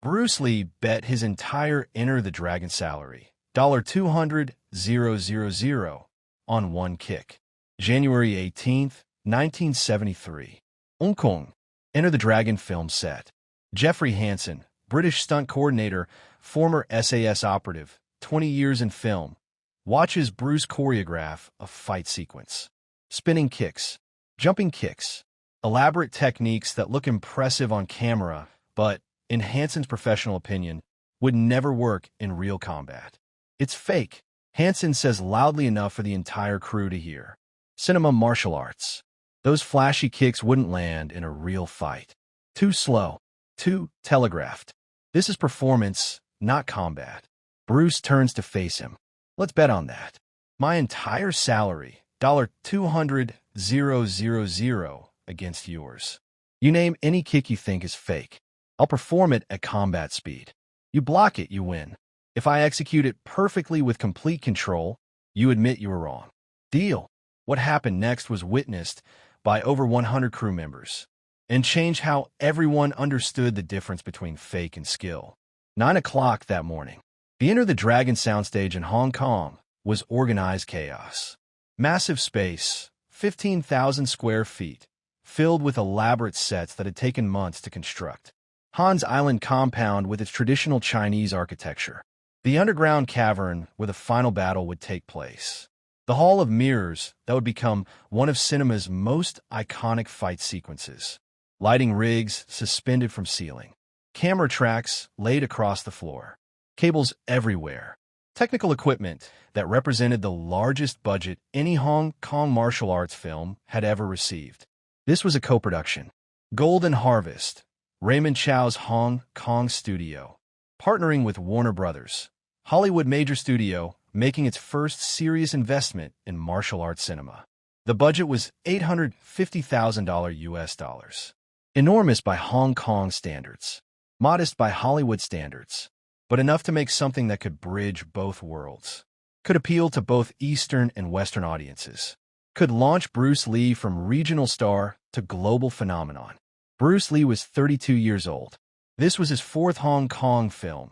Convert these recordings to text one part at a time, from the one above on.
Bruce Lee bet his entire Enter the Dragon salary, $200,000, on one kick. January 18, 1973. Hong Kong. Enter the Dragon film set. Jeffrey Hansen, British stunt coordinator, former SAS operative, 20 years in film, watches Bruce choreograph a fight sequence. Spinning kicks, jumping kicks, elaborate techniques that look impressive on camera, but, in Hansen's professional opinion, would never work in real combat. It's fake, Hansen says loudly enough for the entire crew to hear. Cinema martial arts. Those flashy kicks wouldn't land in a real fight. Too slow. Too telegraphed. This is performance, not combat. Bruce turns to face him. Let's bet on that. My entire salary, $200,000, against yours. You name any kick you think is fake. I'll perform it at combat speed. You block it, you win. If I execute it perfectly with complete control, you admit you were wrong. Deal. What happened next was witnessed by over 100 crew members and changed how everyone understood the difference between fake and skill. 9 o'clock that morning. The Enter the Dragon soundstage in Hong Kong was organized chaos. Massive space, 15,000 square feet, filled with elaborate sets that had taken months to construct. Han's Island compound with its traditional Chinese architecture. The underground cavern where the final battle would take place. The Hall of Mirrors that would become one of cinema's most iconic fight sequences. Lighting rigs suspended from ceiling. Camera tracks laid across the floor. Cables everywhere. Technical equipment that represented the largest budget any Hong Kong martial arts film had ever received. This was a co-production. Golden Harvest, Raymond Chow's Hong Kong studio, partnering with Warner Brothers, Hollywood major studio, making its first serious investment in martial arts cinema. The budget was $850,000 US. Enormous by Hong Kong standards. Modest by Hollywood standards. But enough to make something that could bridge both worlds. Could appeal to both Eastern and Western audiences. Could launch Bruce Lee from regional star to global phenomenon. Bruce Lee was 32 years old. This was his fourth Hong Kong film,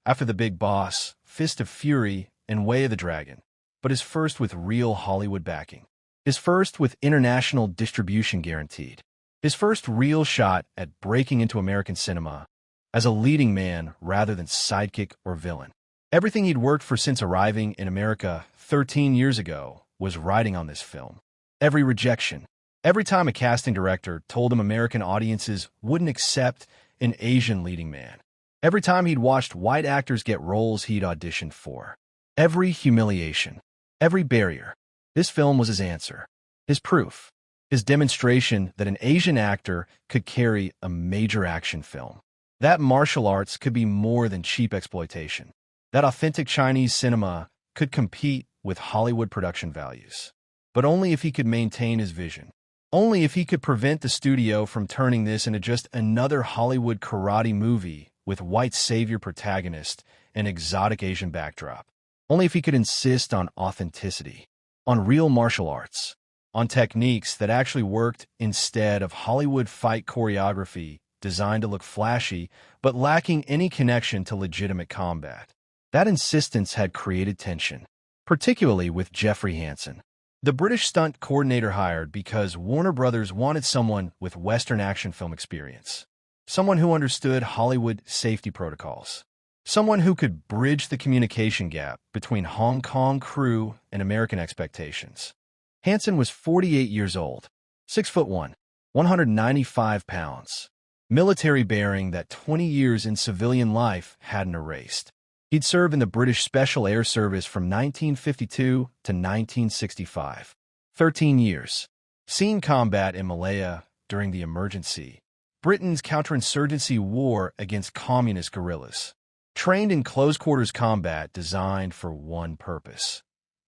after The Big Boss, Fist of Fury, and Way of the Dragon, but his first with real Hollywood backing. His first with international distribution guaranteed. His first real shot at breaking into American cinema as a leading man rather than sidekick or villain. Everything he'd worked for since arriving in America 13 years ago was riding on this film. Every rejection. Every time a casting director told him American audiences wouldn't accept an Asian leading man. Every time he'd watched white actors get roles he'd auditioned for. Every humiliation. Every barrier. This film was his answer. His proof. His demonstration that an Asian actor could carry a major action film. That martial arts could be more than cheap exploitation. That authentic Chinese cinema could compete with Hollywood production values. But only if he could maintain his vision. Only if he could prevent the studio from turning this into just another Hollywood karate movie with white savior protagonist and exotic Asian backdrop. Only if he could insist on authenticity, on real martial arts, on techniques that actually worked instead of Hollywood fight choreography designed to look flashy but lacking any connection to legitimate combat. That insistence had created tension, particularly with Jeffrey Hansen, the British stunt coordinator hired because Warner Brothers wanted someone with Western action film experience, someone who understood Hollywood safety protocols, someone who could bridge the communication gap between Hong Kong crew and American expectations. Hansen was 48 years old, 6'1", 195 pounds, military bearing that 20 years in civilian life hadn't erased. He'd served in the British Special Air Service from 1952 to 1965. 13 years. Seen combat in Malaya during the emergency. Britain's counterinsurgency war against communist guerrillas. Trained in close-quarters combat designed for one purpose.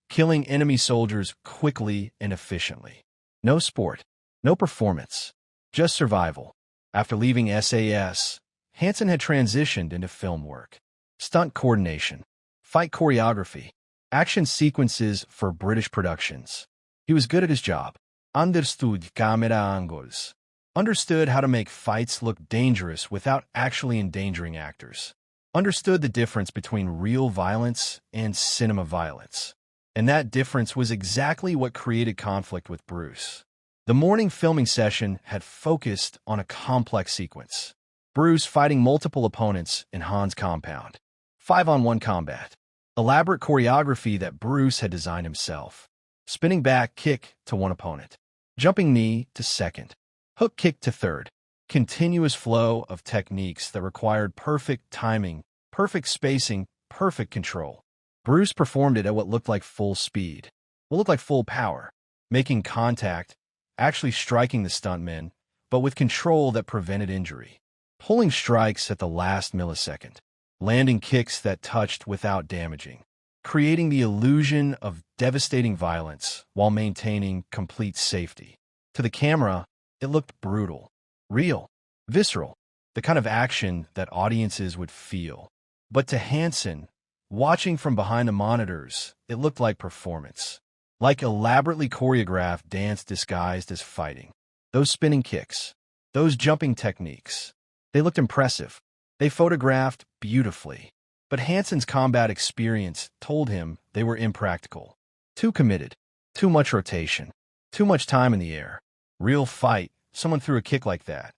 Killing enemy soldiers quickly and efficiently. No sport. No performance. Just survival. After leaving SAS, Hansen had transitioned into film work. Stunt coordination, fight choreography, action sequences for British productions. He was good at his job. Understood camera angles. understood how to make fights look dangerous without actually endangering actors, understood the difference between real violence and cinema violence. And that difference was exactly what created conflict with Bruce. The morning filming session had focused on a complex sequence. Bruce fighting multiple opponents in Han's compound. 5-on-1 combat. Elaborate choreography that Bruce had designed himself. Spinning back kick to one opponent. Jumping knee to second. Hook kick to third. Continuous flow of techniques that required perfect timing, perfect spacing, perfect control. Bruce performed it at what looked like full speed, what looked like full power, making contact, actually striking the stuntmen, but with control that prevented injury. Pulling strikes at the last millisecond, landing kicks that touched without damaging, creating the illusion of devastating violence while maintaining complete safety. To the camera, it looked brutal, real, visceral, the kind of action that audiences would feel. But to Hansen, watching from behind the monitors, it looked like performance, like elaborately choreographed dance disguised as fighting. Those spinning kicks, those jumping techniques, they looked impressive. They photographed beautifully. But Hansen's combat experience told him they were impractical. Too committed, too much rotation, too much time in the air. Real fight, someone threw a kick like that.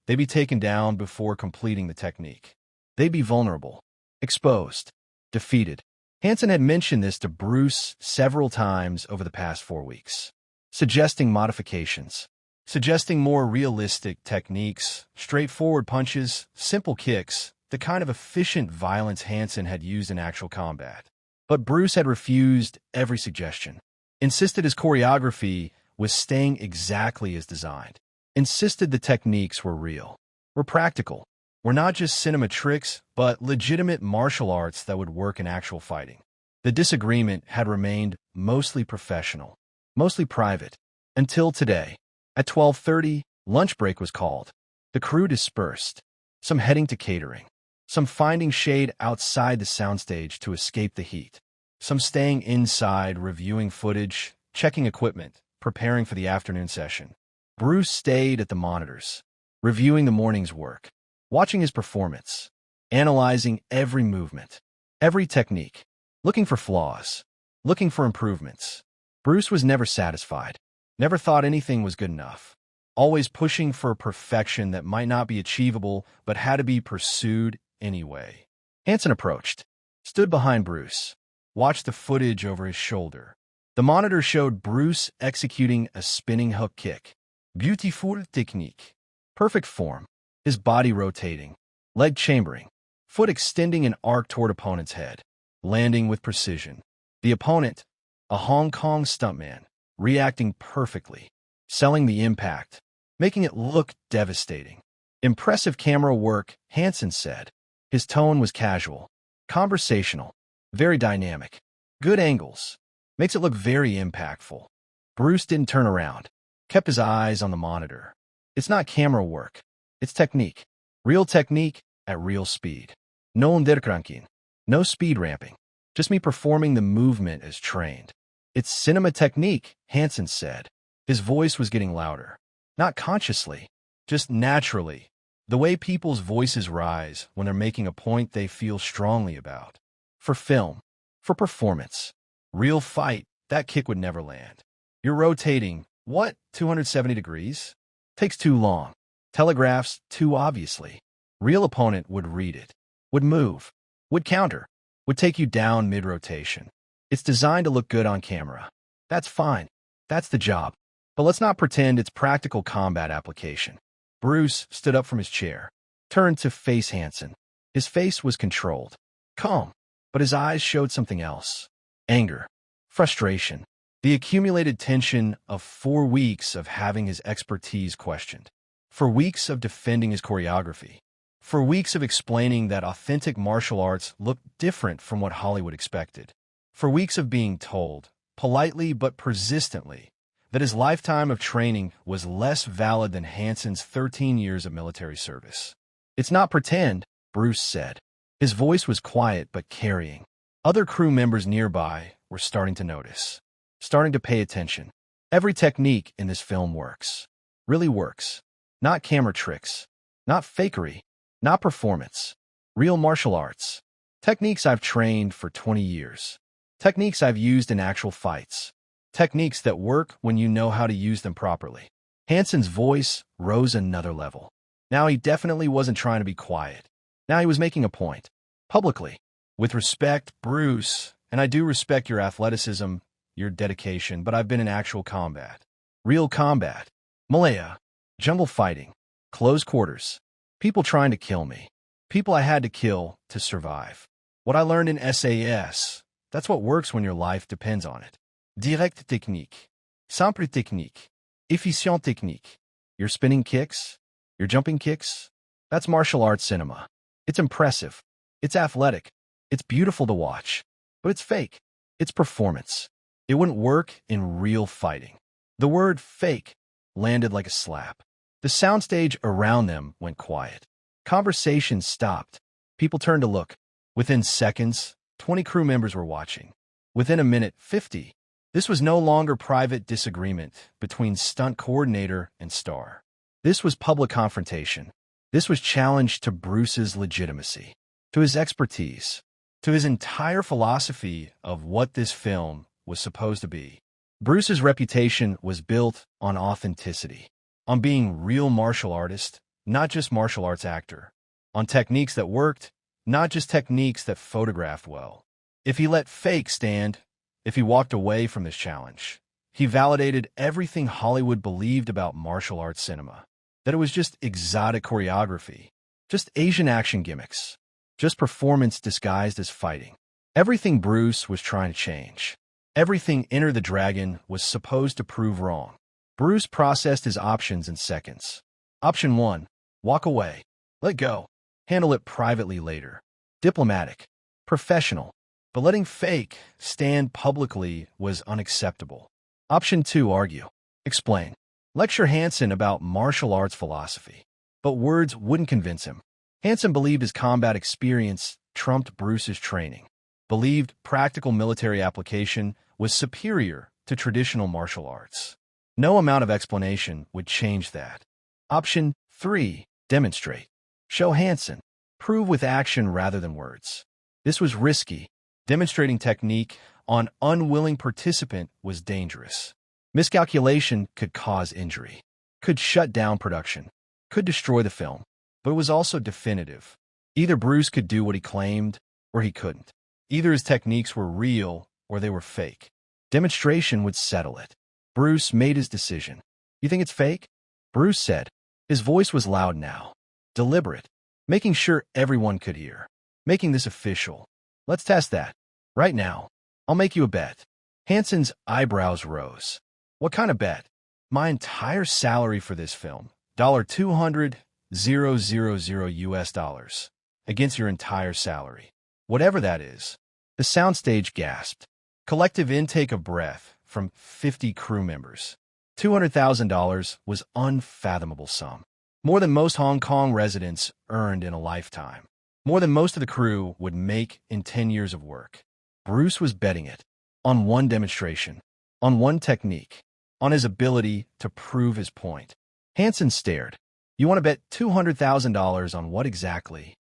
They'd be taken down before completing the technique. They'd be vulnerable, exposed, defeated. Hansen had mentioned this to Bruce several times over the past 4 weeks, suggesting modifications, suggesting more realistic techniques, straightforward punches, simple kicks, the kind of efficient violence Hansen had used in actual combat. But Bruce had refused every suggestion, insisted his choreography was staying exactly as designed, insisted the techniques were real, were practical, were not just cinema tricks, but legitimate martial arts that would work in actual fighting. The disagreement had remained mostly professional, mostly private, until today. At 12:30, lunch break was called. The crew dispersed, some heading to catering, some finding shade outside the soundstage to escape the heat, some staying inside reviewing footage, checking equipment, preparing for the afternoon session. Bruce stayed at the monitors, reviewing the morning's work, watching his performance, analyzing every movement, every technique, looking for flaws, looking for improvements. Bruce was never satisfied, never thought anything was good enough, always pushing for perfection that might not be achievable but had to be pursued anyway. Hansen approached, stood behind Bruce, watched the footage over his shoulder. The monitor showed Bruce executing a spinning hook kick. Beautiful technique. Perfect form. His body rotating, leg chambering, foot extending an arc toward opponent's head, landing with precision. The opponent, a Hong Kong stuntman, reacting perfectly, selling the impact, making it look devastating. Impressive camera work, Hansen said. His tone was casual, conversational, very dynamic. Good angles. Makes it look very impactful. Bruce didn't turn around, kept his eyes on the monitor. It's not camera work. It's technique. Real technique at real speed. No undercranking. No speed ramping. Just me performing the movement as trained. It's cinema technique, Hansen said. His voice was getting louder. Not consciously, just naturally. The way people's voices rise when they're making a point they feel strongly about. For film. For performance. Real fight, that kick would never land. You're rotating, what, 270 degrees? Takes too long. Telegraphs too obviously. Real opponent would read it, would move, would counter, would take you down mid-rotation. It's designed to look good on camera. That's fine. That's the job. But let's not pretend it's practical combat application. Bruce stood up from his chair, turned to face Hansen. His face was controlled, calm, but his eyes showed something else. Anger, frustration, the accumulated tension of 4 weeks of having his expertise questioned. For weeks of defending his choreography. For weeks of explaining that authentic martial arts looked different from what Hollywood expected. For weeks of being told, politely but persistently, that his lifetime of training was less valid than Hansen's 13 years of military service. It's not pretend, Bruce said. His voice was quiet but carrying. Other crew members nearby were starting to notice, starting to pay attention. Every technique in this film works, really works. Not camera tricks. Not fakery. Not performance. Real martial arts. Techniques I've trained for 20 years. Techniques I've used in actual fights. Techniques that work when you know how to use them properly. Hansen's voice rose another level. Now he definitely wasn't trying to be quiet. Now he was making a point. Publicly. With respect, Bruce, and I do respect your athleticism, your dedication, but I've been in actual combat. Real combat. Malaya. Jungle fighting. Close quarters. People trying to kill me. People I had to kill to survive. What I learned in SAS, that's what works when your life depends on it. Direct technique. Simple technique. Efficient technique. Your spinning kicks, your jumping kicks, that's martial arts cinema. It's impressive. It's athletic. It's beautiful to watch. But it's fake. It's performance. It wouldn't work in real fighting. The word fake landed like a slap. The soundstage around them went quiet. Conversation stopped. People turned to look. Within seconds, 20 crew members were watching. Within a minute, 50. This was no longer private disagreement between stunt coordinator and star. This was public confrontation. This was challenge to Bruce's legitimacy, to his expertise, to his entire philosophy of what this film was supposed to be. Bruce's reputation was built on authenticity, on being real martial artist, not just martial arts actor, on techniques that worked, not just techniques that photographed well. If he let fake stand, if he walked away from this challenge, he validated everything Hollywood believed about martial arts cinema, that it was just exotic choreography, just Asian action gimmicks, just performance disguised as fighting. Everything Bruce was trying to change. Everything Enter the Dragon was supposed to prove wrong. Bruce processed his options in seconds. Option 1. Walk away. Let go. Handle it privately later. Diplomatic. Professional. But letting fake stand publicly was unacceptable. Option 2. Argue. Explain. Lecture Hansen about martial arts philosophy. But words wouldn't convince him. Hansen believed his combat experience trumped Bruce's training. Believed practical military application was superior to traditional martial arts. No amount of explanation would change that. Option 3. Demonstrate. Show Hansen. Prove with action rather than words. This was risky. Demonstrating technique on unwilling participant was dangerous. Miscalculation could cause injury, could shut down production, could destroy the film, but it was also definitive. Either Bruce could do what he claimed, or he couldn't. Either his techniques were real, or they were fake. Demonstration would settle it. Bruce made his decision. You think it's fake? Bruce said. His voice was loud now. Deliberate. Making sure everyone could hear. Making this official. Let's test that. Right now. I'll make you a bet. Hansen's eyebrows rose. What kind of bet? My entire salary for this film. $200,000 US dollars. Against your entire salary. Whatever that is. The soundstage gasped. Collective intake of breath from 50 crew members. $200,000 was unfathomable sum. More than most Hong Kong residents earned in a lifetime. More than most of the crew would make in 10 years of work. Bruce was betting it. On one demonstration. On one technique. On his ability to prove his point. Hansen stared. You want to bet $200,000 on what exactly?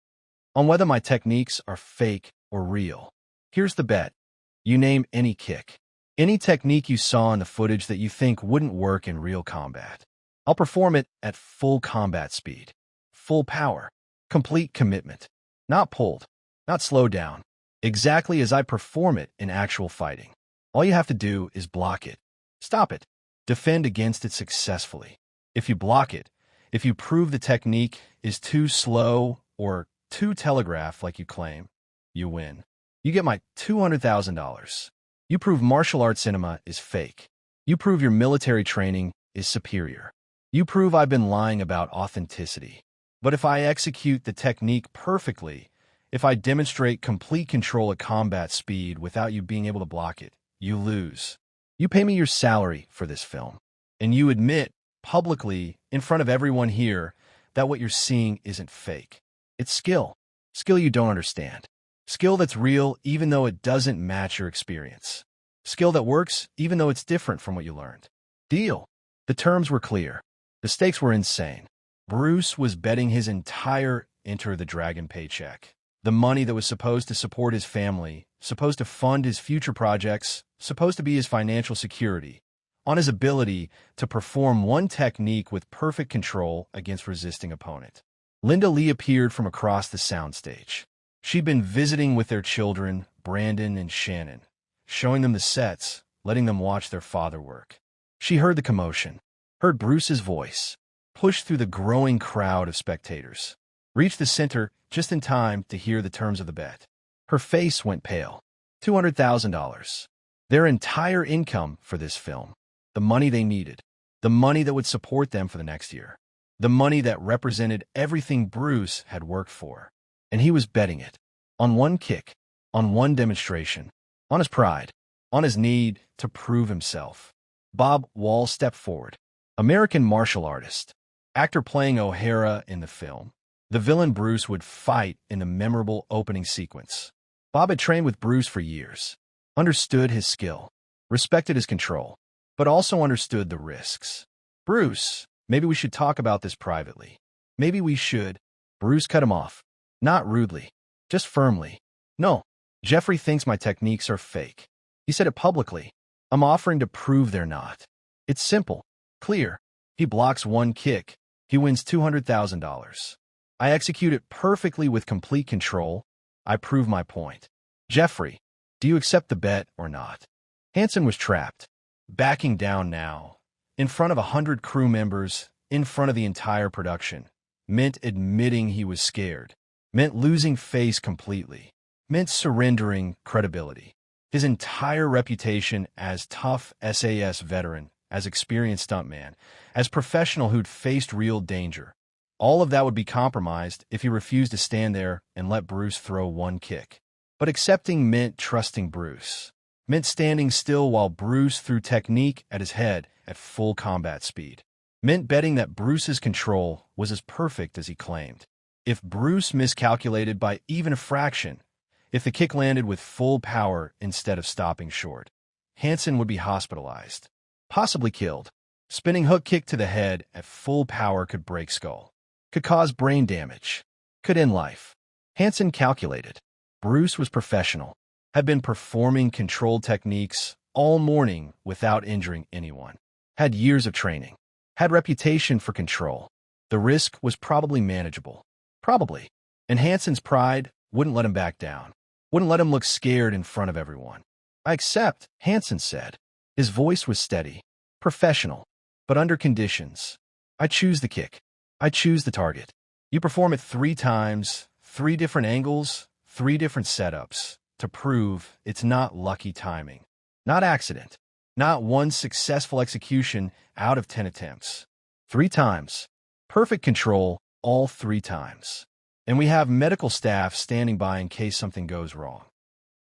On whether my techniques are fake or real. Here's the bet. You name any kick. Any technique you saw in the footage that you think wouldn't work in real combat. I'll perform it at full combat speed. Full power. Complete commitment. Not pulled. Not slowed down. Exactly as I perform it in actual fighting. All you have to do is block it. Stop it. Defend against it successfully. If you block it, if you prove the technique is too slow or too telegraphed like you claim, you win. You get my $200,000. You prove martial arts cinema is fake. You prove your military training is superior. You prove I've been lying about authenticity. But if I execute the technique perfectly, if I demonstrate complete control at combat speed without you being able to block it, you lose. You pay me your salary for this film. And you admit publicly in front of everyone here that what you're seeing isn't fake. It's skill. Skill you don't understand. Skill that's real even though it doesn't match your experience. Skill that works even though it's different from what you learned. Deal. The terms were clear. The stakes were insane. Bruce was betting his entire Enter the Dragon paycheck. The money that was supposed to support his family, supposed to fund his future projects, supposed to be his financial security, on his ability to perform one technique with perfect control against resisting opponent. Linda Lee appeared from across the soundstage. She'd been visiting with their children, Brandon and Shannon, showing them the sets, letting them watch their father work. She heard the commotion, heard Bruce's voice, pushed through the growing crowd of spectators, reached the center just in time to hear the terms of the bet. Her face went pale. $200,000. Their entire income for this film. The money they needed. The money that would support them for the next year. The money that represented everything Bruce had worked for. And he was betting it. On one kick. On one demonstration. On his pride. On his need to prove himself. Bob Wall stepped forward. American martial artist. Actor playing O'Hara in the film. The villain Bruce would fight in the memorable opening sequence. Bob had trained with Bruce for years. Understood his skill. Respected his control. But also understood the risks. Bruce, maybe we should talk about this privately. Maybe we should. Bruce cut him off. Not rudely. Just firmly. No. Jeffrey thinks my techniques are fake. He said it publicly. I'm offering to prove they're not. It's simple. Clear. He blocks one kick. He wins $200,000. I execute it perfectly with complete control. I prove my point. Jeffrey, do you accept the bet or not? Hansen was trapped. Backing down now. In front of 100 crew members, in front of the entire production. Meant admitting he was scared. Meant losing face completely. Meant surrendering credibility. His entire reputation as tough SAS veteran, as experienced stuntman, as professional who'd faced real danger. All of that would be compromised if he refused to stand there and let Bruce throw one kick. But accepting meant trusting Bruce. Meant standing still while Bruce threw technique at his head at full combat speed. Meant betting that Bruce's control was as perfect as he claimed. If Bruce miscalculated by even a fraction, if the kick landed with full power instead of stopping short, Hansen would be hospitalized. Possibly killed. Spinning hook kick to the head at full power could break skull. Could cause brain damage. Could end life. Hansen calculated. Bruce was professional. Had been performing controlled techniques all morning without injuring anyone. Had years of training. Had reputation for control. The risk was probably manageable. Probably. And Hansen's pride wouldn't let him back down. Wouldn't let him look scared in front of everyone. I accept, Hansen said. His voice was steady. Professional. But under conditions. I choose the kick. I choose the target. You perform it 3 times, 3 different angles, 3 different setups, to prove it's not lucky timing. Not accident. Not one successful execution out of 10 attempts. 3 times. Perfect control all 3 times. And we have medical staff standing by in case something goes wrong.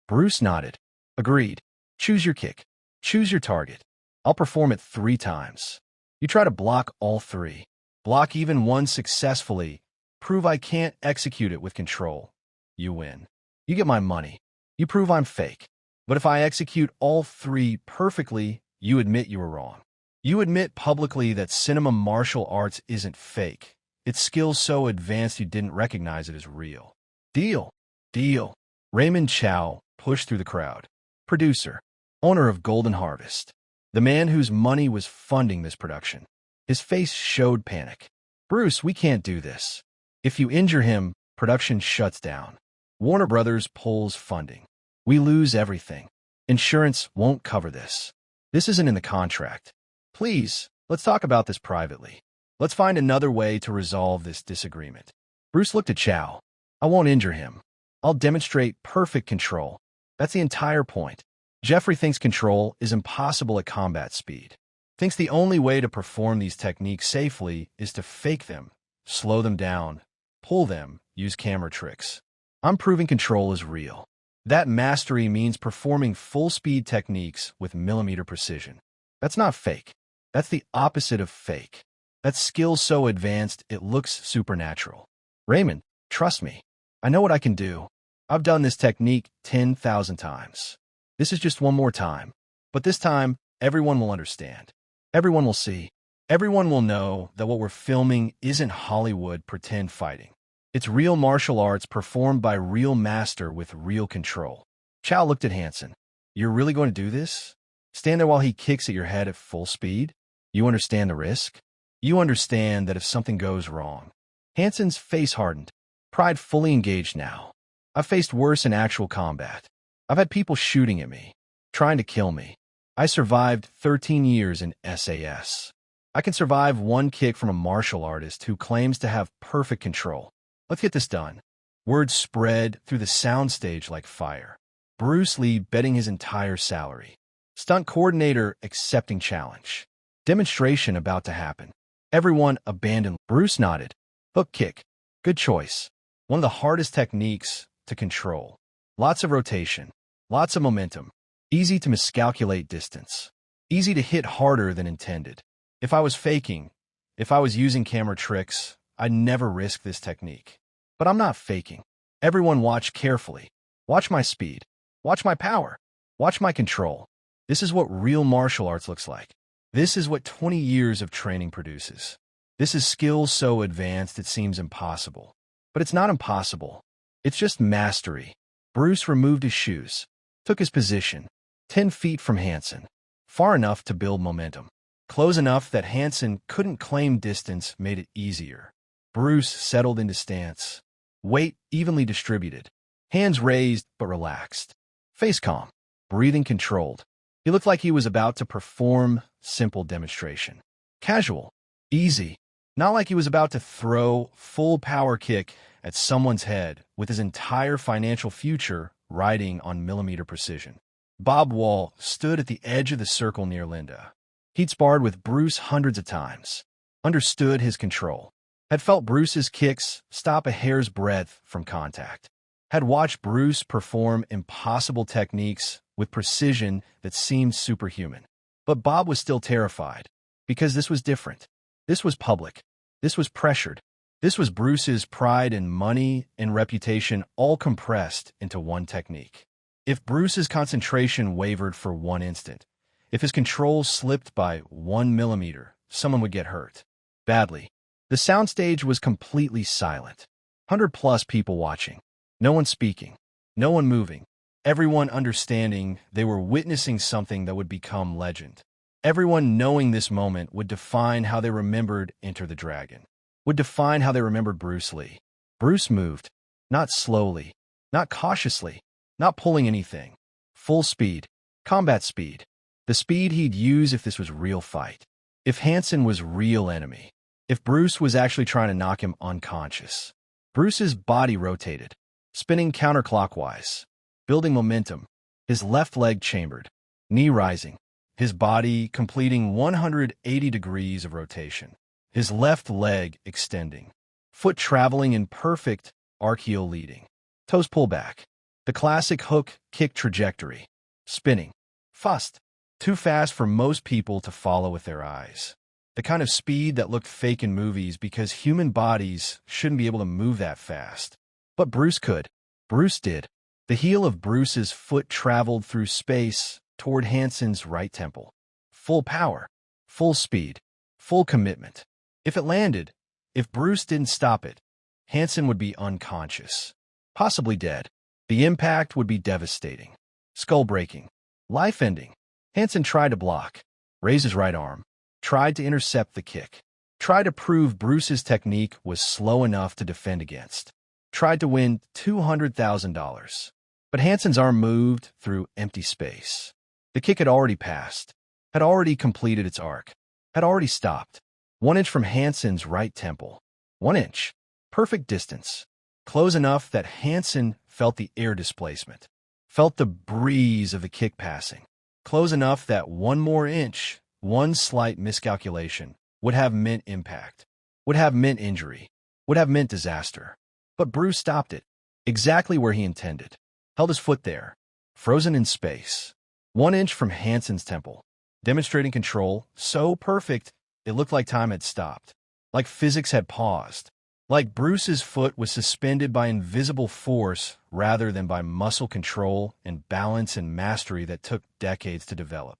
Bruce nodded. Agreed. Choose your kick. Choose your target. I'll perform it 3 times. You try to block all 3. Block even one successfully. Prove I can't execute it with control. You win. You get my money. You prove I'm fake. But if I execute all 3 perfectly, you admit you were wrong. You admit publicly that cinema martial arts isn't fake. It's skill so advanced you didn't recognize it as real. Deal. Deal. Raymond Chow pushed through the crowd. Producer. Owner of Golden Harvest. The man whose money was funding this production. His face showed panic. Bruce, we can't do this. If you injure him, production shuts down. Warner Brothers pulls funding. We lose everything. Insurance won't cover this. This isn't in the contract. Please, let's talk about this privately. Let's find another way to resolve this disagreement. Bruce looked at Chow. I won't injure him. I'll demonstrate perfect control. That's the entire point. Jeffrey thinks control is impossible at combat speed. Thinks the only way to perform these techniques safely is to fake them, slow them down, pull them, use camera tricks. I'm proving control is real. That mastery means performing full-speed techniques with millimeter precision. That's not fake. That's the opposite of fake. That's skill so advanced it looks supernatural. Raymond, trust me. I know what I can do. I've done this technique 10,000 times. This is just one more time. But this time, everyone will understand. Everyone will see. Everyone will know that what we're filming isn't Hollywood pretend fighting. It's real martial arts performed by real master with real control. Chow looked at Hansen. You're really going to do this? Stand there while he kicks at your head at full speed? You understand the risk? You understand that if something goes wrong. Hansen's face hardened, pride fully engaged now. I've faced worse in actual combat. I've had people shooting at me, trying to kill me. I survived 13 years in SAS. I can survive one kick from a martial artist who claims to have perfect control. Let's get this done. Words spread through the soundstage like fire. Bruce Lee betting his entire salary. Stunt coordinator accepting challenge. Demonstration about to happen. Everyone abandoned. Bruce nodded. Hook kick. Good choice. One of the hardest techniques to control. Lots of rotation. Lots of momentum. Easy to miscalculate distance. Easy to hit harder than intended. If I was faking, if I was using camera tricks, I'd never risk this technique. But I'm not faking. Everyone watch carefully. Watch my speed. Watch my power. Watch my control. This is what real martial arts looks like. This is what 20 years of training produces. This is skill so advanced it seems impossible. But it's not impossible. It's just mastery. Bruce removed his shoes, took his position, 10 feet from Hansen, far enough to build momentum. Close enough that Hansen couldn't claim distance made it easier. Bruce settled into stance. Weight evenly distributed. Hands raised but relaxed. Face calm. Breathing controlled. He looked like he was about to perform simple demonstration. Casual. Easy. Not like he was about to throw full power kick at someone's head with his entire financial future riding on millimeter precision. Bob Wall stood at the edge of the circle near Linda. He'd sparred with Bruce hundreds of times, understood his control, had felt Bruce's kicks stop a hair's breadth from contact, had watched Bruce perform impossible techniques with precision that seemed superhuman. But Bob was still terrified, because this was different. This was public. This was pressured. This was Bruce's pride and money and reputation all compressed into one technique. If Bruce's concentration wavered for one instant, if his control slipped by 1 millimeter, someone would get hurt. Badly. The soundstage was completely silent. 100+ people watching. No one speaking. No one moving. Everyone understanding they were witnessing something that would become legend. Everyone knowing this moment would define how they remembered Enter the Dragon. Would define how they remembered Bruce Lee. Bruce moved. Not slowly. Not cautiously. Not pulling anything. Full speed. Combat speed. The speed he'd use if this was real fight. If Hansen was real enemy. If Bruce was actually trying to knock him unconscious. Bruce's body rotated, spinning counterclockwise, building momentum, his left leg chambered, knee rising, his body completing 180 degrees of rotation, his left leg extending, foot traveling in perfect arc heel leading, toes pull back, the classic hook kick trajectory, spinning, fast. Too fast for most people to follow with their eyes. The kind of speed that looked fake in movies because human bodies shouldn't be able to move that fast. But Bruce could. Bruce did. The heel of Bruce's foot traveled through space toward Hansen's right temple. Full power, full speed, full commitment. If it landed, if Bruce didn't stop it, Hansen would be unconscious, possibly dead. The impact would be devastating, skull-breaking, life-ending. Hansen tried to block, raised his right arm, tried to intercept the kick, tried to prove Bruce's technique was slow enough to defend against, tried to win $200,000. But Hansen's arm moved through empty space. The kick had already passed, had already completed its arc, had already stopped. 1 inch from Hansen's right temple. 1 inch. Perfect distance. Close enough that Hansen felt the air displacement, felt the breeze of the kick passing. Close enough that 1 more inch, one slight miscalculation, would have meant impact, would have meant injury, would have meant disaster. But Bruce stopped it, exactly where he intended, held his foot there, frozen in space. 1 inch from Hansen's temple, demonstrating control so perfect it looked like time had stopped, like physics had paused, like Bruce's foot was suspended by invisible force rather than by muscle control and balance and mastery that took decades to develop.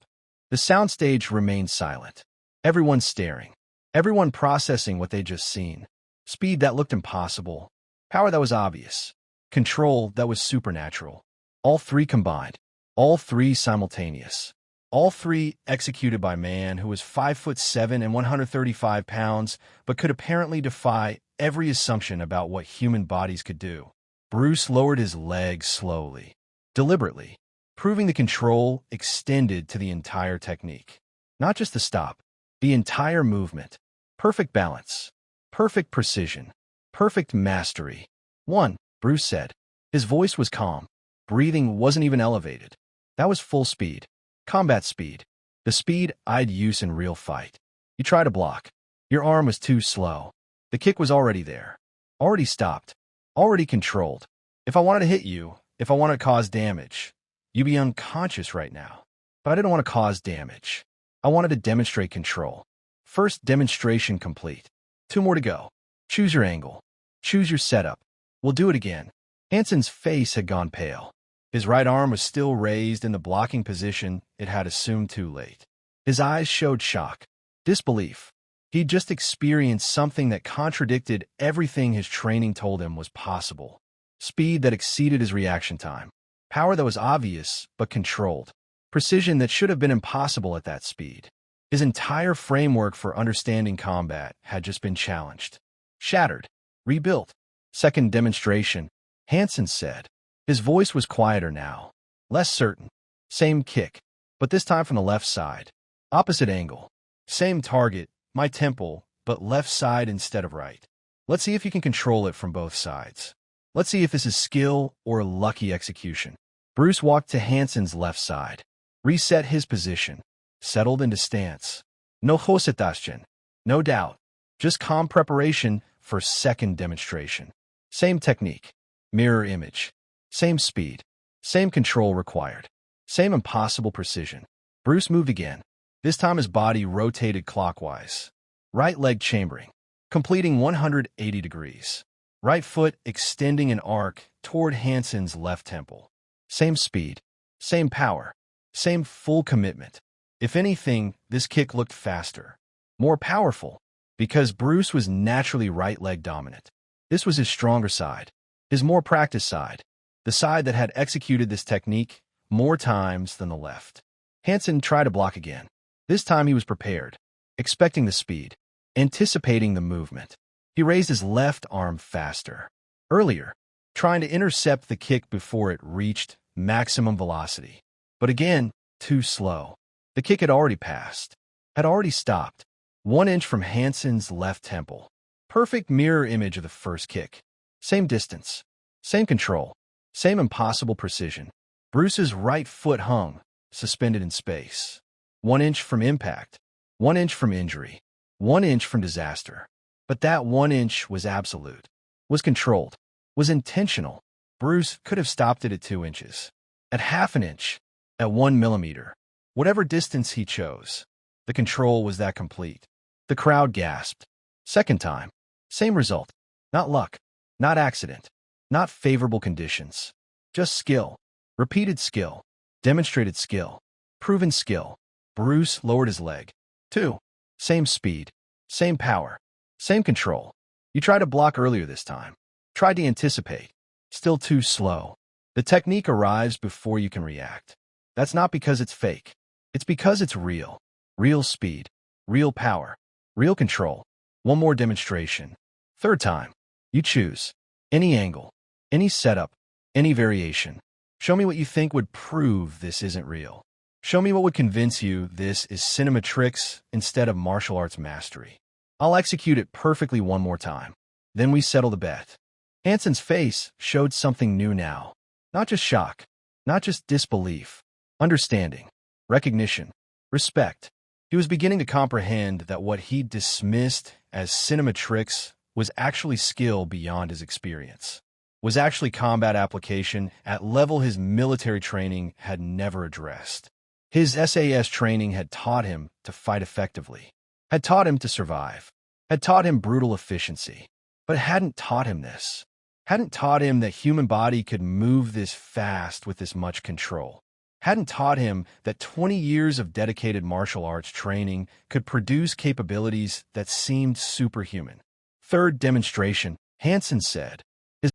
The soundstage remained silent, everyone staring. Everyone processing what they'd just seen. Speed that looked impossible. Power that was obvious. Control that was supernatural. All three combined. All three simultaneous. All three executed by a man who was 5'7" and 135 pounds, but could apparently defy every assumption about what human bodies could do. Bruce lowered his legs slowly, deliberately, proving the control extended to the entire technique. Not just the stop, the entire movement. Perfect balance, perfect precision, perfect mastery. One, Bruce said. His voice was calm. Breathing wasn't even elevated. That was full speed. Combat speed. The speed I'd use in real fight. You try to block. Your arm was too slow. The kick was already there. Already stopped. Already controlled. If I wanted to hit you, if I wanted to cause damage, you'd be unconscious right now. But I didn't want to cause damage. I wanted to demonstrate control. First demonstration complete. 2 more to go. Choose your angle. Choose your setup. We'll do it again. Hansen's face had gone pale. His right arm was still raised in the blocking position it had assumed too late. His eyes showed shock, disbelief. He'd just experienced something that contradicted everything his training told him was possible. Speed that exceeded his reaction time. Power that was obvious but controlled. Precision that should have been impossible at that speed. His entire framework for understanding combat had just been challenged. Shattered. Rebuilt. Second demonstration, Hansen said. His voice was quieter now. Less certain. Same kick, but this time from the left side. Opposite angle. Same target, my temple, but left side instead of right. Let's see if you can control it from both sides. Let's see if this is skill or lucky execution. Bruce walked to Hansen's left side. Reset his position. Settled into stance. No hesitation. No doubt. Just calm preparation for second demonstration. Same technique. Mirror image. Same speed. Same control required. Same impossible precision. Bruce moved again. This time his body rotated clockwise. Right leg chambering. Completing 180 degrees. Right foot extending an arc toward Hansen's left temple. Same speed. Same power. Same full commitment. If anything, this kick looked faster. More powerful. Because Bruce was naturally right leg dominant. This was his stronger side. His more practiced side. The side that had executed this technique more times than the left. Hansen tried to block again. This time he was prepared, expecting the speed, anticipating the movement. He raised his left arm faster. Earlier, trying to intercept the kick before it reached maximum velocity. But again, too slow. The kick had already passed, had already stopped. 1 inch from Hansen's left temple. Perfect mirror image of the first kick. Same distance. Same control. Same impossible precision. Bruce's right foot hung, suspended in space. 1 inch from impact. 1 inch from injury. 1 inch from disaster. But that 1 inch was absolute. Was controlled. Was intentional. Bruce could have stopped it at 2 inches. At half an inch. At 1 millimeter. Whatever distance he chose. The control was that complete. The crowd gasped. Second time. Same result. Not luck. Not accident. Not favorable conditions. Just skill. Repeated skill. Demonstrated skill. Proven skill. Bruce lowered his leg. 2. Same speed. Same power. Same control. You tried to block earlier this time. Tried to anticipate. Still too slow. The technique arrives before you can react. That's not because it's fake. It's because it's real. Real speed. Real power. Real control. One more demonstration. Third time. You choose. Any angle. Any setup. Any variation. Show me what you think would prove this isn't real. Show me what would convince you this is cinema tricks instead of martial arts mastery. I'll execute it perfectly one more time. Then we settle the bet. Hansen's face showed something new now. Not just shock. Not just disbelief. Understanding. Recognition. Respect. He was beginning to comprehend that what he dismissed as cinema tricks was actually skill beyond his experience. Was actually combat application at level his military training had never addressed. His SAS training had taught him to fight effectively, had taught him to survive, had taught him brutal efficiency, but hadn't taught him this. Hadn't taught him that human body could move this fast with this much control. hadn't taught him that 20 years of dedicated martial arts training could produce capabilities that seemed superhuman. Third demonstration, Hansen said,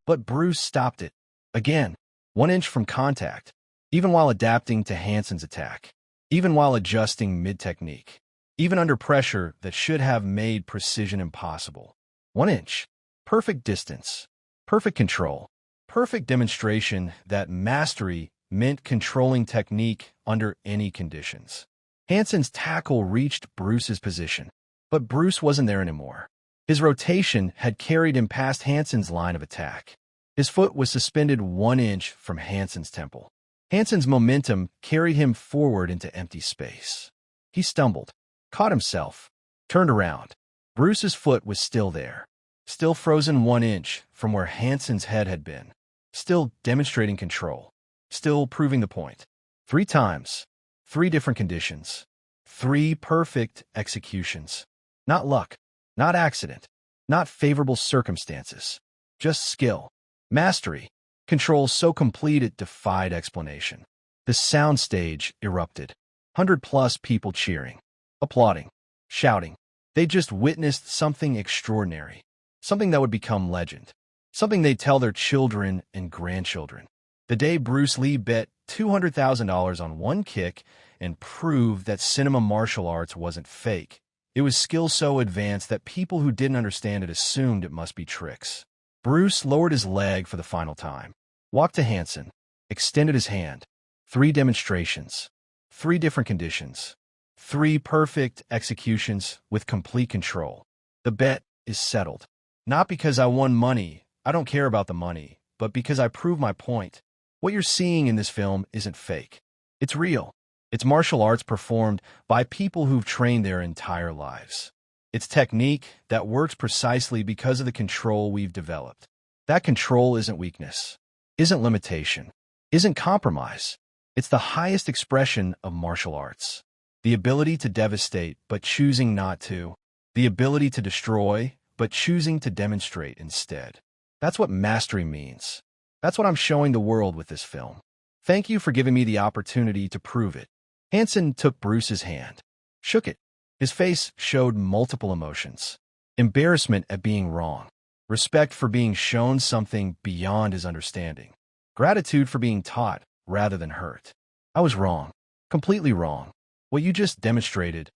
but Bruce stopped it. Again, 1 inch from contact, even while adapting to Hansen's attack, even while adjusting mid-technique, even under pressure that should have made precision impossible. 1 inch. Perfect distance. Perfect control. Perfect demonstration that mastery meant controlling technique under any conditions. Hansen's tackle reached Bruce's position, but Bruce wasn't there anymore. His rotation had carried him past Hansen's line of attack. His foot was suspended 1 inch from Hansen's temple. Hansen's momentum carried him forward into empty space. He stumbled, caught himself, turned around. Bruce's foot was still there, still frozen 1 inch from where Hansen's head had been, still demonstrating control, still proving the point. 3 times, 3 different conditions, 3 perfect executions. Not luck, not accident, not favorable circumstances, just skill, mastery, control so complete it defied explanation. The soundstage erupted. 100+ people cheering, applauding, shouting. They just witnessed something extraordinary, something that would become legend, something they'd tell their children and grandchildren. The day Bruce Lee bet $200,000 on 1 kick and proved that cinema martial arts wasn't fake. It was skill so advanced that people who didn't understand it assumed it must be tricks. Bruce lowered his leg for the final time, walked to Hansen, extended his hand. 3 demonstrations, 3 different conditions, 3 perfect executions with complete control. The bet is settled. Not because I won money, I don't care about the money, but because I proved my point. What you're seeing in this film isn't fake. It's real. It's martial arts performed by people who've trained their entire lives. It's technique that works precisely because of the control we've developed. That control isn't weakness, isn't limitation, isn't compromise. It's the highest expression of martial arts. The ability to devastate, but choosing not to. The ability to destroy, but choosing to demonstrate instead. That's what mastery means. That's what I'm showing the world with this film. Thank you for giving me the opportunity to prove it. Hansen took Bruce's hand, shook it. His face showed multiple emotions. Embarrassment at being wrong. Respect for being shown something beyond his understanding. Gratitude for being taught rather than hurt. I was wrong. Completely wrong. What you just demonstrated,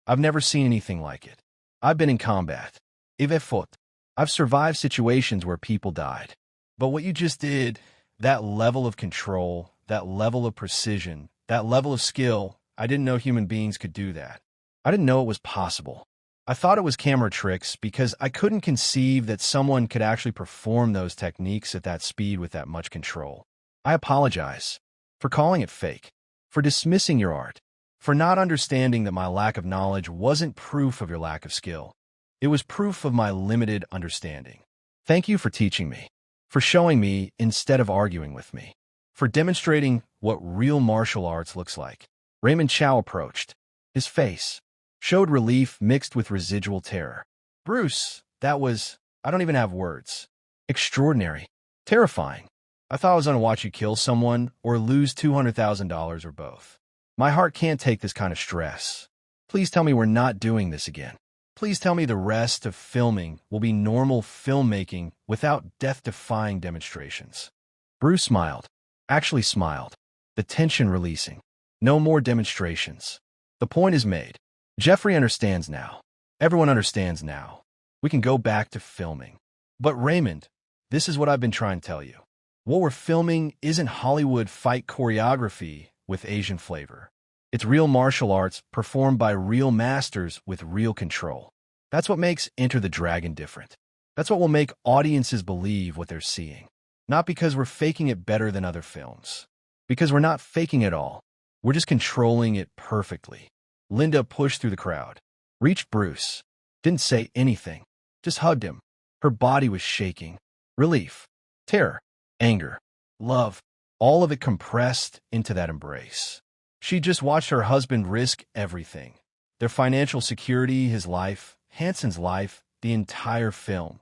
I've never seen anything like it. I've been in combat. I've survived situations where people died. But what you just did, that level of control, that level of precision, that level of skill, I didn't know human beings could do that. I didn't know it was possible. I thought it was camera tricks because I couldn't conceive that someone could actually perform those techniques at that speed with that much control. I apologize for calling it fake, for dismissing your art, for not understanding that my lack of knowledge wasn't proof of your lack of skill. It was proof of my limited understanding. Thank you for teaching me, for showing me instead of arguing with me, for demonstrating what real martial arts looks like. Raymond Chow approached. His face showed relief mixed with residual terror. Bruce, that was, I don't even have words. Extraordinary. Terrifying. I thought I was going to watch you kill someone or lose $200,000 or both. My heart can't take this kind of stress. Please tell me we're not doing this again. Please tell me the rest of filming will be normal filmmaking without death-defying demonstrations. Bruce smiled. Actually smiled. The tension releasing. No more demonstrations. The point is made. Jeffrey understands now. Everyone understands now. We can go back to filming. But Raymond, this is what I've been trying to tell you. What we're filming isn't Hollywood fight choreography with Asian flavor. It's real martial arts performed by real masters with real control. That's what makes Enter the Dragon different. That's what will make audiences believe what they're seeing. Not because we're faking it better than other films. Because we're not faking it all. We're just controlling it perfectly. Linda pushed through the crowd, reached Bruce, didn't say anything, just hugged him. Her body was shaking. Relief, terror, anger, love, all of it compressed into that embrace. She just watched her husband risk everything. Their financial security, his life, Hansen's life, the entire film.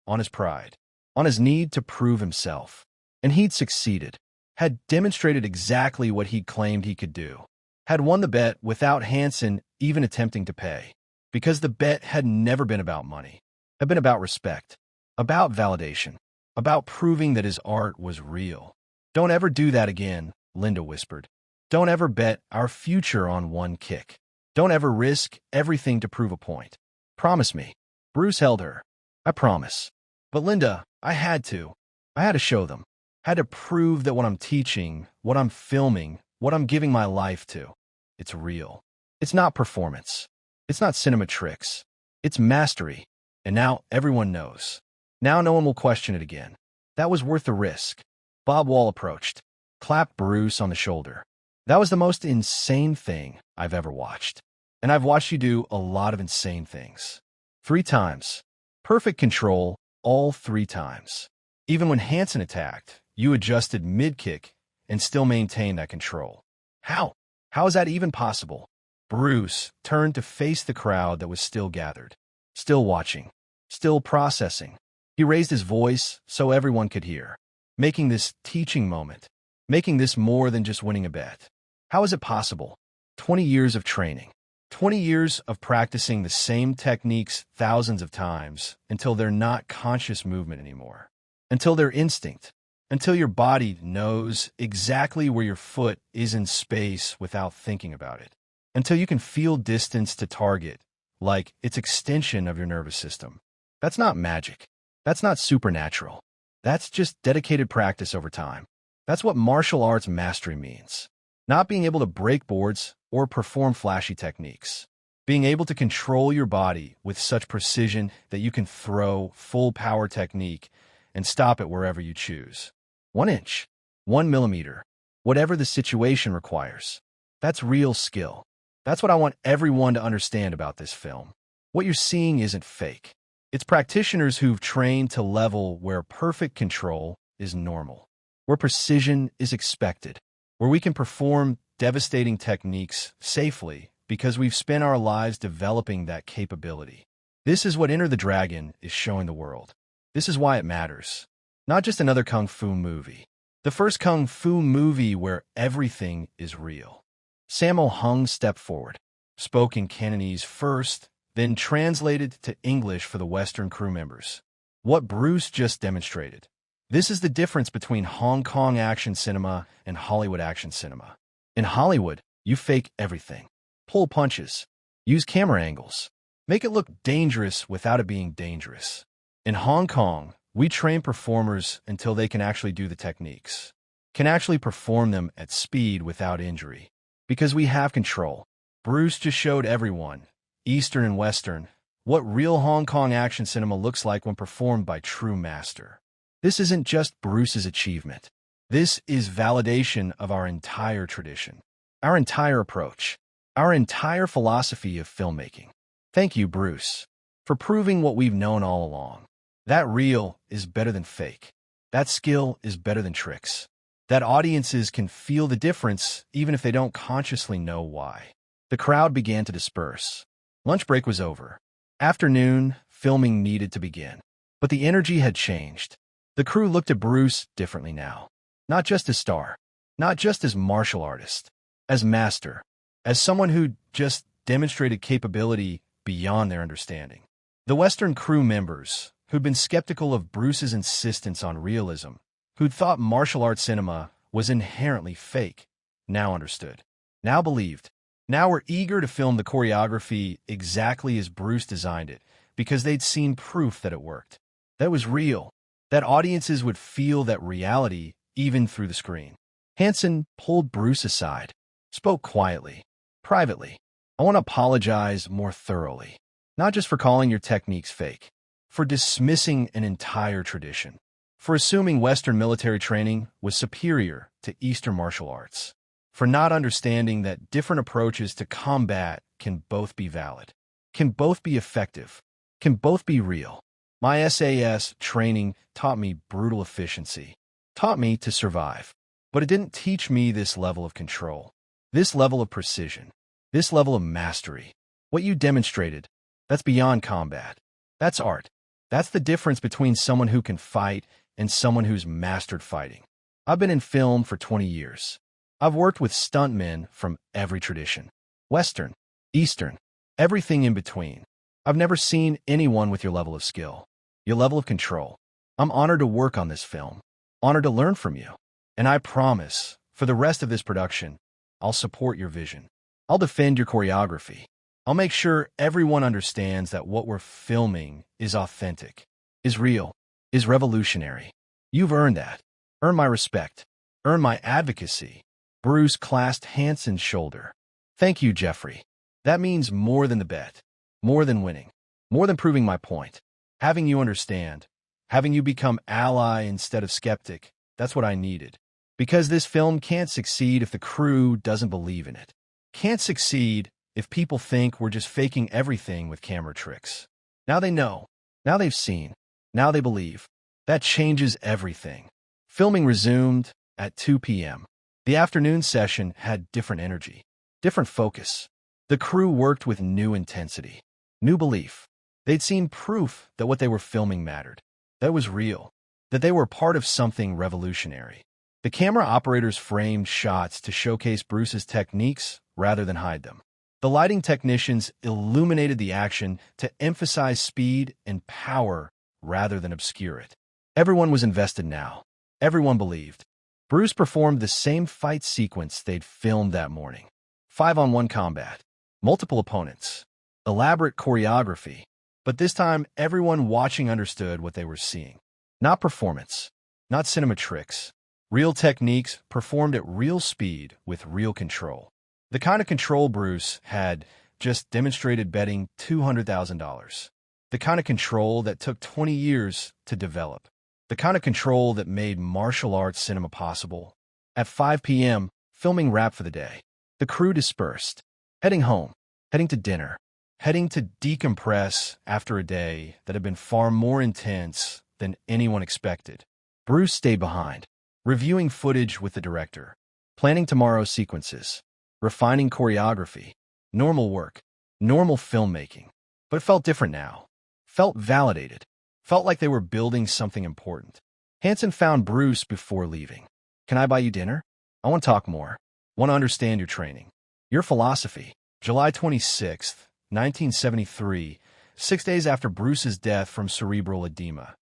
On his pride, on his need to prove himself. And he'd succeeded. had demonstrated exactly what he claimed he could do, had won the bet without Hansen even attempting to pay, because the bet had never been about money, had been about respect, about validation, about proving that his art was real. "Don't ever do that again," Linda whispered. "Don't ever bet our future on one kick. Don't ever risk everything to prove a point. Promise me." Bruce held her. "I promise." "But Linda, I had to. I had to show them. I had to prove that what I'm teaching, what I'm filming, what I'm giving my life to, it's real. It's not performance. It's not cinema tricks. It's mastery. And now everyone knows. Now no one will question it again. That was worth the risk." Bob Wall approached, clapped Bruce on the shoulder. "That was the most insane thing I've ever watched. And I've watched you do a lot of insane things. 3 times. Perfect control all 3 times. Even when Hansen attacked, you adjusted mid-kick and still maintained that control. How? How is that even possible?" Bruce turned to face the crowd that was still gathered, still watching, still processing. He raised his voice so everyone could hear, making this teaching moment, making this more than just winning a bet. "How is it possible? 20 years of training, 20 years of practicing the same techniques thousands of times until they're not conscious movement anymore, until they're instinct, until your body knows exactly where your foot is in space without thinking about it, until you can feel distance to target like it's extension of your nervous system. That's not magic. That's not supernatural. That's just dedicated practice over time. That's what martial arts mastery means. Not being able to break boards or perform flashy techniques. Being able to control your body with such precision that you can throw full power technique and stop it wherever you choose. 1 inch, 1 millimeter, whatever the situation requires. That's real skill. That's what I want everyone to understand about this film. What you're seeing isn't fake. It's practitioners who've trained to level where perfect control is normal, where precision is expected, where we can perform devastating techniques safely because we've spent our lives developing that capability. This is what Enter the Dragon is showing the world. This is why it matters. Not just another kung fu movie. The first kung fu movie where everything is real. Sammo Hung stepped forward, spoke in Cantonese first, then translated to English for the Western crew members. What Bruce just demonstrated. This is the difference between Hong Kong action cinema and Hollywood action cinema. In Hollywood, you fake everything. Pull punches. Use camera angles. Make it look dangerous without it being dangerous. In Hong Kong, we train performers until they can actually do the techniques, can actually perform them at speed without injury. Because we have control. Bruce just showed everyone, Eastern and Western, what real Hong Kong action cinema looks like when performed by true master. This isn't just Bruce's achievement. This is validation of our entire tradition, our entire approach, our entire philosophy of filmmaking. Thank you, Bruce, for proving what we've known all along. That real is better than fake. That skill is better than tricks. That audiences can feel the difference even if they don't consciously know why. The crowd began to disperse. Lunch break was over. Afternoon, filming needed to begin. But the energy had changed. The crew looked at Bruce differently now. Not just as star, not just as martial artist, as master, as someone who just demonstrated capability beyond their understanding. The Western crew members, who'd been skeptical of Bruce's insistence on realism, who'd thought martial arts cinema was inherently fake, now understood, now believed. Now were eager to film the choreography exactly as Bruce designed it, because they'd seen proof that it worked. That was real, that audiences would feel that reality even through the screen. Hansen pulled Bruce aside, spoke quietly, privately. "I want to apologize more thoroughly, not just for calling your techniques fake, for dismissing an entire tradition, for assuming Western military training was superior to Eastern martial arts, for not understanding that different approaches to combat can both be valid, can both be effective, can both be real. My SAS training taught me brutal efficiency, taught me to survive, but it didn't teach me this level of control, this level of precision, this level of mastery. What you demonstrated, that's beyond combat. That's art. That's the difference between someone who can fight and someone who's mastered fighting. I've been in film for 20 years. I've worked with stuntmen from every tradition. Western, Eastern, everything in between. I've never seen anyone with your level of skill, your level of control. I'm honored to work on this film, honored to learn from you. And I promise, for the rest of this production, I'll support your vision. I'll defend your choreography. I'll make sure everyone understands that what we're filming is authentic, is real, is revolutionary. You've earned that. Earn my respect. Earn my advocacy. Bruce clasped Hanson's shoulder. Thank you, Jeffrey. That means more than the bet, more than winning, more than proving my point. Having you understand, having you become ally instead of skeptic, that's what I needed. Because this film can't succeed if the crew doesn't believe in it. Can't succeed if people think we're just faking everything with camera tricks. Now they know. Now they've seen. Now they believe. That changes everything. Filming resumed at 2 p.m. The afternoon session had different energy, different focus. The crew worked with new intensity, new belief. They'd seen proof that what they were filming mattered, that it was real, that they were part of something revolutionary. The camera operators framed shots to showcase Bruce's techniques rather than hide them. The lighting technicians illuminated the action to emphasize speed and power rather than obscure it. Everyone was invested now. Everyone believed. Bruce performed the same fight sequence they'd filmed that morning. 5-on-1 combat. Multiple opponents. Elaborate choreography. But this time, everyone watching understood what they were seeing. Not performance. Not cinema tricks. Real techniques performed at real speed with real control. The kind of control Bruce had just demonstrated betting $200,000. The kind of control that took 20 years to develop. The kind of control that made martial arts cinema possible. At 5 p.m., filming wrapped for the day. The crew dispersed, heading home, heading to dinner, heading to decompress after a day that had been far more intense than anyone expected. Bruce stayed behind, reviewing footage with the director, planning tomorrow's sequences, refining choreography, normal work, normal filmmaking. But it felt different now. Felt validated. Felt like they were building something important. Hanson found Bruce before leaving. Can I buy you dinner? I want to talk more. Want to understand your training. Your philosophy. July 26th, 1973, 6 days after Bruce's death from cerebral edema.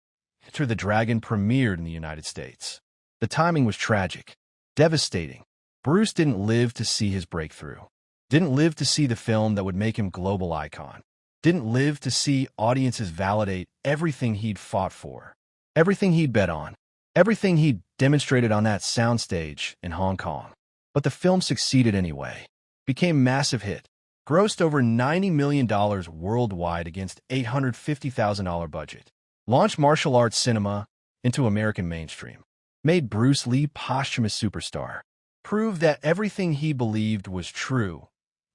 Enter the Dragon premiered in the United States. The timing was tragic, devastating. Bruce didn't live to see his breakthrough. Didn't live to see the film that would make him global icon. Didn't live to see audiences validate everything he'd fought for, everything he'd bet on, everything he'd demonstrated on that soundstage in Hong Kong. But the film succeeded anyway, became massive hit, grossed over $90 million worldwide against $850,000 budget, launched martial arts cinema into American mainstream, made Bruce Lee posthumous superstar, proved that everything he believed was true.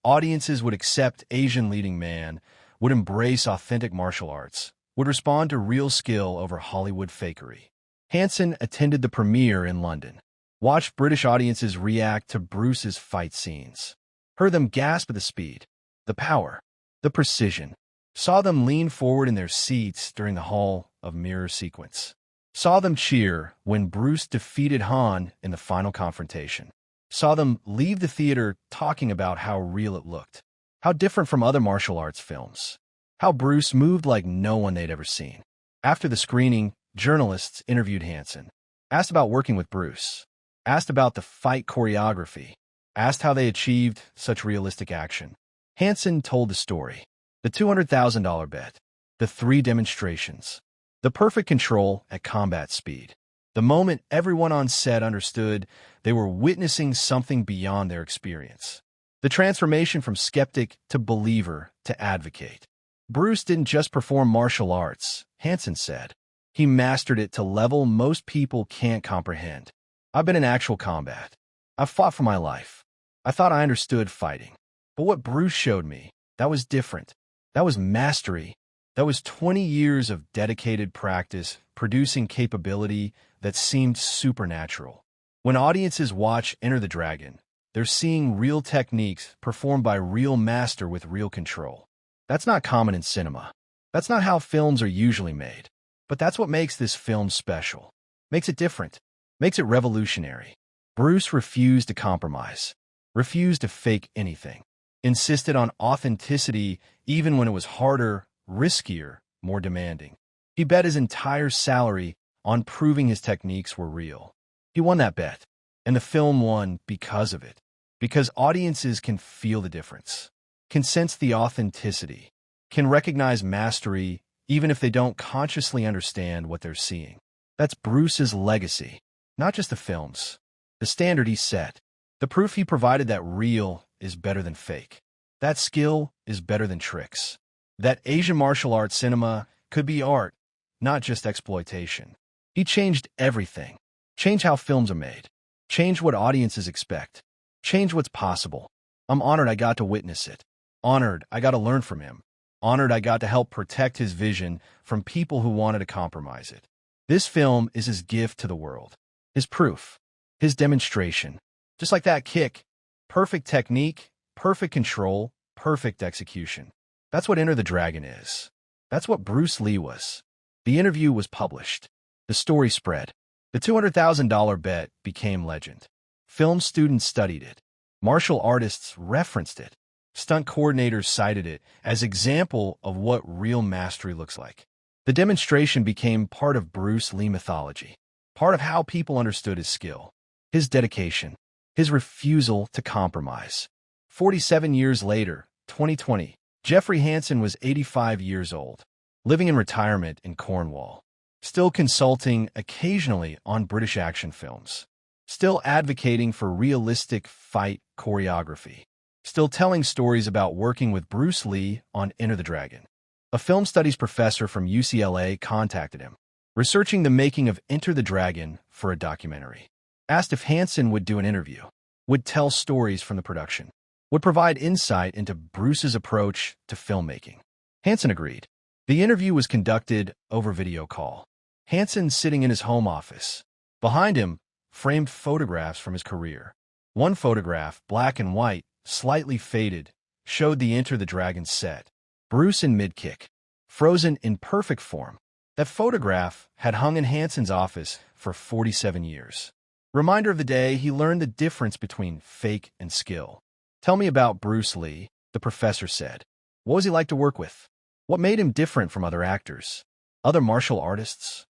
Audiences would accept Asian leading man, would embrace authentic martial arts, would respond to real skill over Hollywood fakery. Hanson attended the premiere in London, watched British audiences react to Bruce's fight scenes, heard them gasp at the speed, the power, the precision, saw them lean forward in their seats during the Hall of Mirror sequence, saw them cheer when Bruce defeated Han in the final confrontation, saw them leave the theater talking about how real it looked. How different from other martial arts films. How Bruce moved like no one they'd ever seen. After the screening, journalists interviewed Hanson, asked about working with Bruce, asked about the fight choreography, asked how they achieved such realistic action. Hanson told the story. The $200,000 bet, the 3 demonstrations, the perfect control at combat speed. The moment everyone on set understood they were witnessing something beyond their experience. The transformation from skeptic to believer to advocate. Bruce didn't just perform martial arts, Hanson said. He mastered it to a level most people can't comprehend. I've been in actual combat. I've fought for my life. I thought I understood fighting. But what Bruce showed me, that was different. That was mastery. That was 20 years of dedicated practice, producing capability that seemed supernatural. When audiences watch Enter the Dragon, they're seeing real techniques performed by real master with real control. That's not common in cinema. That's not how films are usually made. But that's what makes this film special. Makes it different. makes it revolutionary. Bruce refused to compromise, refused to fake anything, insisted on authenticity even when it was harder, riskier, more demanding. He bet his entire salary on proving his techniques were real. He won that bet, and the film won because of it. Because audiences can feel the difference, can sense the authenticity, can recognize mastery even if they don't consciously understand what they're seeing. That's Bruce's legacy, not just the films, the standard he set, the proof he provided that real is better than fake, that skill is better than tricks, that Asian martial arts cinema could be art, not just exploitation. He changed everything, changed how films are made, changed what audiences expect, changed what's possible. I'm honored I got to witness it, honored I got to learn from him, honored I got to help protect his vision from people who wanted to compromise it. This film is his gift to the world, his proof, his demonstration. Just like that kick, perfect technique, perfect control, perfect execution. That's what Enter the Dragon is. That's what Bruce Lee was. The interview was published. The story spread. The $200,000 bet became legend. Film students studied it. Martial artists referenced it. Stunt coordinators cited it as example of what real mastery looks like. The demonstration became part of Bruce Lee mythology, part of how people understood his skill, his dedication, his refusal to compromise. 47 years later, 2020, Jeffrey Hansen was 85 years old, living in retirement in Cornwall, still consulting occasionally on British action films, still advocating for realistic fight choreography, still telling stories about working with Bruce Lee on Enter the Dragon. A film studies professor from UCLA contacted him, researching the making of Enter the Dragon for a documentary. Asked if Hansen would do an interview, would tell stories from the production, would provide insight into Bruce's approach to filmmaking. Hansen agreed. The interview was conducted over video call. Hansen sitting in his home office. Behind him, framed photographs from his career. One photograph, black and white, slightly faded, showed the Enter the Dragon set. Bruce in mid-kick, frozen in perfect form. That photograph had hung in Hansen's office for 47 years. Reminder of the day he learned the difference between fake and skill. Tell me about Bruce Lee, the professor said. What was he like to work with? What made him different from other actors, other martial artists?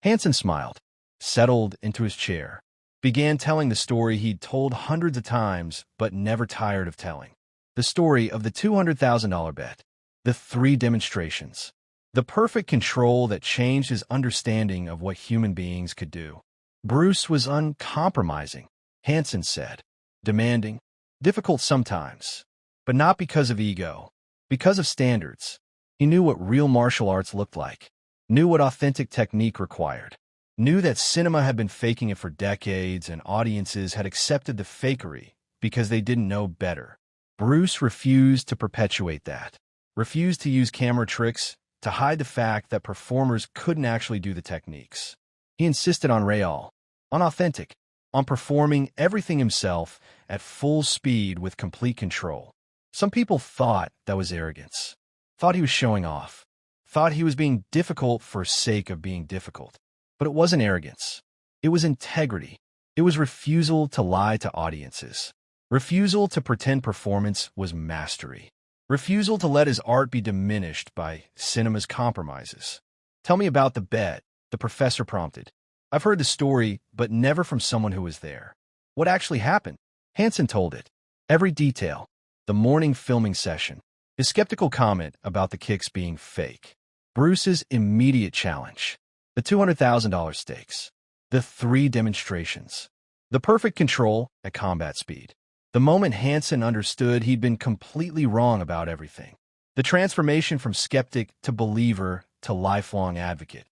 Hansen smiled, settled into his chair, began telling the story he'd told hundreds of times but never tired of telling. The story of the $200,000 bet, the 3 demonstrations, the perfect control that changed his understanding of what human beings could do. Bruce was uncompromising, Hansen said, demanding, difficult sometimes, but not because of ego, because of standards. He knew what real martial arts looked like, knew what authentic technique required, knew that cinema had been faking it for decades and audiences had accepted the fakery because they didn't know better. Bruce refused to perpetuate that, refused to use camera tricks to hide the fact that performers couldn't actually do the techniques. He insisted on real, on authentic, on performing everything himself at full speed with complete control. Some people thought that was arrogance, thought he was showing off, thought he was being difficult for sake of being difficult. But it wasn't arrogance. It was integrity. It was refusal to lie to audiences. Refusal to pretend performance was mastery. Refusal to let his art be diminished by cinema's compromises. Tell me about the bet, the professor prompted. I've heard the story, but never from someone who was there. What actually happened? Hansen told it. Every detail. The morning filming session. His skeptical comment about the kicks being fake. Bruce's immediate challenge. The $200,000 stakes. The 3 demonstrations. The perfect control at combat speed. The moment Hansen understood he'd been completely wrong about everything. The transformation from skeptic to believer to lifelong advocate.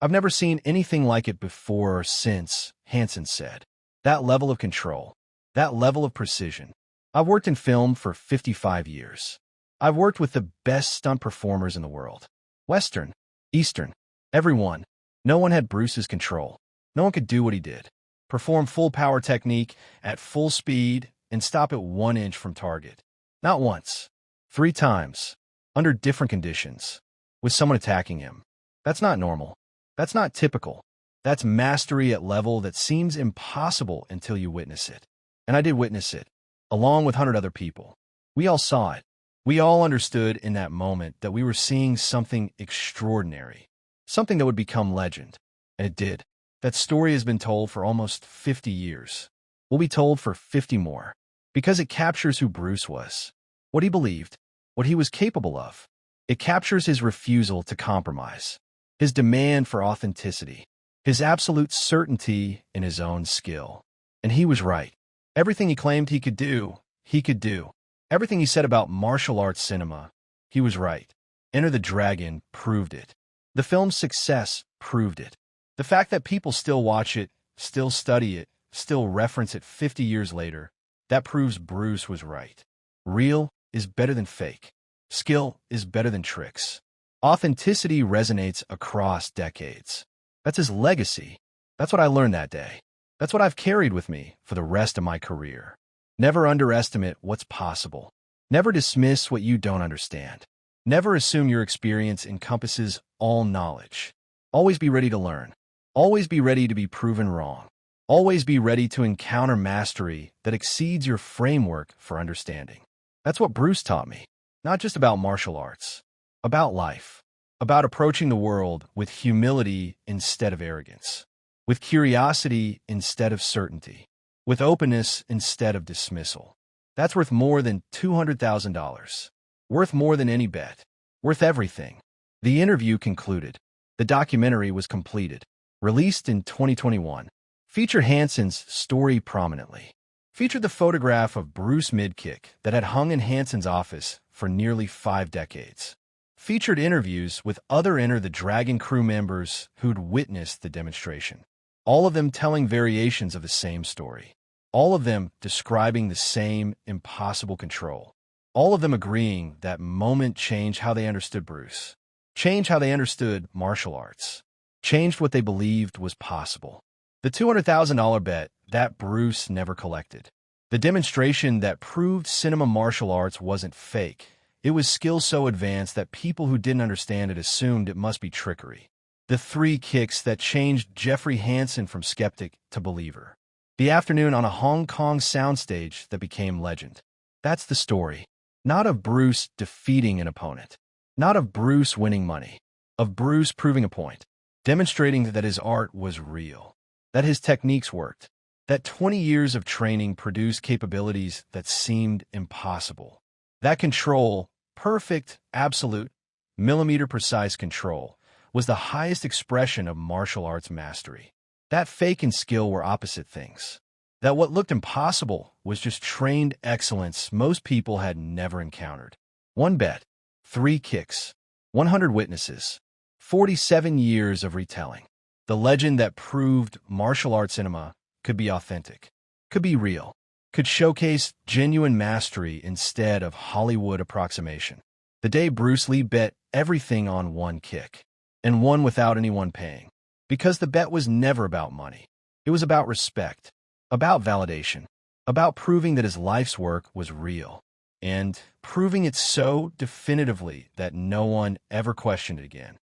I've never seen anything like it before or since, Hansen said. That level of control. That level of precision. I've worked in film for 55 years. I've worked with the best stunt performers in the world. Western, Eastern, everyone. No one had Bruce's control. No one could do what he did. Perform full power technique at full speed and stop at 1 inch from target. Not once. 3 times. Under different conditions. With someone attacking him. That's not normal. That's not typical. That's mastery at level that seems impossible until you witness it. And I did witness it, along with 100 other people. We all saw it. We all understood in that moment that we were seeing something extraordinary, something that would become legend. And it did. That story has been told for almost 50 years. Will be told for 50 more. Because it captures who Bruce was, what he believed, what he was capable of. It captures his refusal to compromise, his demand for authenticity, his absolute certainty in his own skill. And he was right. Everything he claimed he could do, he could do. Everything he said about martial arts cinema, he was right. Enter the Dragon proved it. The film's success proved it. The fact that people still watch it, still study it, still reference it 50 years later, that proves Bruce was right. Real is better than fake. Skill is better than tricks. Authenticity resonates across decades. That's his legacy. That's what I learned that day. That's what I've carried with me for the rest of my career. Never underestimate what's possible. Never dismiss what you don't understand. Never assume your experience encompasses all knowledge. Always be ready to learn. Always be ready to be proven wrong. Always be ready to encounter mastery that exceeds your framework for understanding. That's what Bruce taught me. Not just about martial arts. About life. About approaching the world with humility instead of arrogance. With curiosity instead of certainty. With openness instead of dismissal. That's worth more than $200,000. Worth more than any bet. Worth everything. The interview concluded. The documentary was completed. Released in 2021. Featured Hansen's story prominently. Featured the photograph of Bruce Midkick that had hung in Hansen's office for nearly 5 decades. Featured interviews with other Enter the Dragon crew members who'd witnessed the demonstration. All of them telling variations of the same story. All of them describing the same impossible control. All of them agreeing that moment changed how they understood Bruce. Changed how they understood martial arts. Changed what they believed was possible. The $200,000 bet that Bruce never collected. The demonstration that proved cinema martial arts wasn't fake. It was skill so advanced that people who didn't understand it assumed it must be trickery. The 3 kicks that changed Jeffrey Hansen from skeptic to believer. The afternoon on a Hong Kong soundstage that became legend. That's the story. Not of Bruce defeating an opponent. Not of Bruce winning money. Of Bruce proving a point. Demonstrating that his art was real. That his techniques worked. That 20 years of training produced capabilities that seemed impossible. That control, perfect, absolute, millimeter-precise control, was the highest expression of martial arts mastery. That fake and skill were opposite things. That what looked impossible was just trained excellence most people had never encountered. 1 bet, 3 kicks, 100 witnesses, 47 years of retelling. The legend that proved martial arts cinema could be authentic, could be real, could showcase genuine mastery instead of Hollywood approximation. The day Bruce Lee bet everything on 1 kick, and won without anyone paying. Because the bet was never about money. It was about respect, about validation, about proving that his life's work was real, and proving it so definitively that no one ever questioned it again.